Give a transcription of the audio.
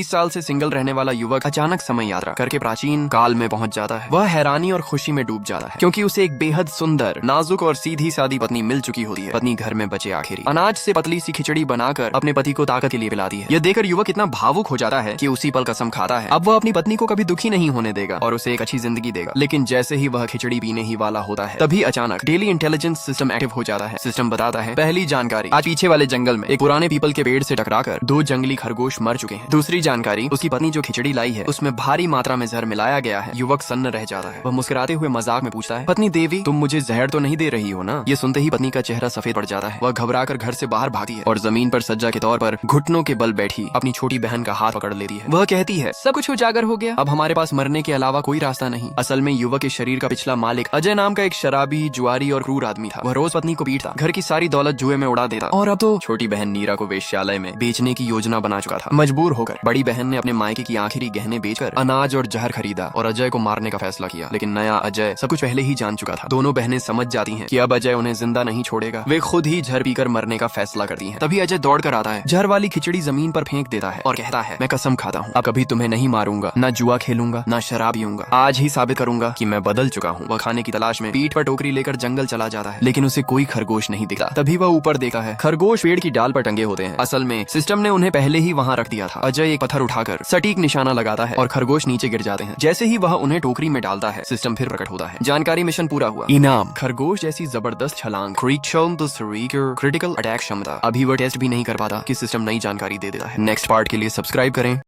30 साल से सिंगल रहने वाला युवक अचानक समय यात्रा करके प्राचीन काल में पहुंच जाता है। वह हैरानी और खुशी में डूब जाता है क्योंकि उसे एक बेहद सुंदर, नाजुक और सीधी सादी पत्नी मिल चुकी होती है। पत्नी घर में बचे आखिरी अनाज से पतली सी खिचड़ी बनाकर अपने पति को ताकत के लिए पिलाती है। यह देखकर युवक इतना भावुक हो जाता है कि उसी पल कसम खाता है अब वह अपनी पत्नी को कभी दुखी नहीं होने देगा और उसे एक अच्छी जिंदगी देगा। लेकिन जैसे ही वह खिचड़ी पीने ही वाला होता है तभी अचानक डेली इंटेलिजेंस सिस्टम एक्टिव हो जाता है। सिस्टम बताता है, पहली जानकारी, आज पीछे वाले जंगल में एक पुराने पीपल के पेड़ से टकराकर 2 जंगली खरगोश मर चुके हैं। दूसरी जानकारी, उसकी पत्नी जो खिचड़ी लाई है उसमें भारी मात्रा में जहर मिलाया गया है। युवक सन्न रह जाता है। वह मुस्कुराते हुए मजाक में पूछता है, पत्नी देवी, तुम मुझे जहर तो नहीं दे रही हो ना? ये सुनते ही पत्नी का चेहरा सफेद पड़ जाता है। वह घबराकर घर से बाहर भागती है और जमीन पर सज्जा के तौर पर घुटनों के बल बैठी अपनी छोटी बहन का हाथ पकड़ लेती है। वह कहती है, सब कुछ उजागर हो गया, अब हमारे पास मरने के अलावा कोई रास्ता नहीं। असल में युवक के शरीर का पिछला मालिक अजय नाम का एक शराबी, जुआरी और क्रूर आदमी था। वह रोज पत्नी को पीटता, घर की सारी दौलत जुए में उड़ा देता और अब तो छोटी बहन नीरा को वेश्यालय में बेचने की योजना बना चुका था। मजबूर होकर बड़ी बहन ने अपने मायके की आखिरी गहने बेचकर अनाज और जहर खरीदा और अजय को मारने का फैसला किया। लेकिन नया अजय सब कुछ पहले ही जान चुका था। दोनों बहनें समझ जाती हैं कि अब अजय उन्हें जिंदा नहीं छोड़ेगा। वे खुद ही जहर पीकर मरने का फैसला करती हैं। तभी अजय दौड़ कर आता है, जहर वाली खिचड़ी जमीन पर फेंक देता है और कहता है, मैं कसम खाता हूँ अब कभी तुम्हें नहीं मारूंगा, ना जुआ खेलूंगा, ना शराब पीऊंगा। आज ही साबित करूंगा कि मैं बदल चुका हूँ। वह खाने की तलाश में पीठ पर टोकरी लेकर जंगल चला जाता है, लेकिन उसे कोई खरगोश नहीं दिखता। तभी वह ऊपर देखता है, खरगोश पेड़ की डाल पर टंगे होते हैं। असल में सिस्टम ने उन्हें पहले ही वहाँ रख दिया था। अजय एक पत्थर उठाकर सटीक निशाना लगाता है और खरगोश नीचे गिर जाते हैं। जैसे ही वह उन्हें टोकरी में डालता है, सिस्टम फिर प्रकट होता है। जानकारी, मिशन पूरा हुआ। इनाम, खरगोश जैसी जबरदस्त छलांग, क्रिटिकल अटैक क्षमता। अभी वह टेस्ट भी नहीं कर पाता कि सिस्टम नई जानकारी दे देता है। नेक्स्ट पार्ट के लिए सब्सक्राइब करें।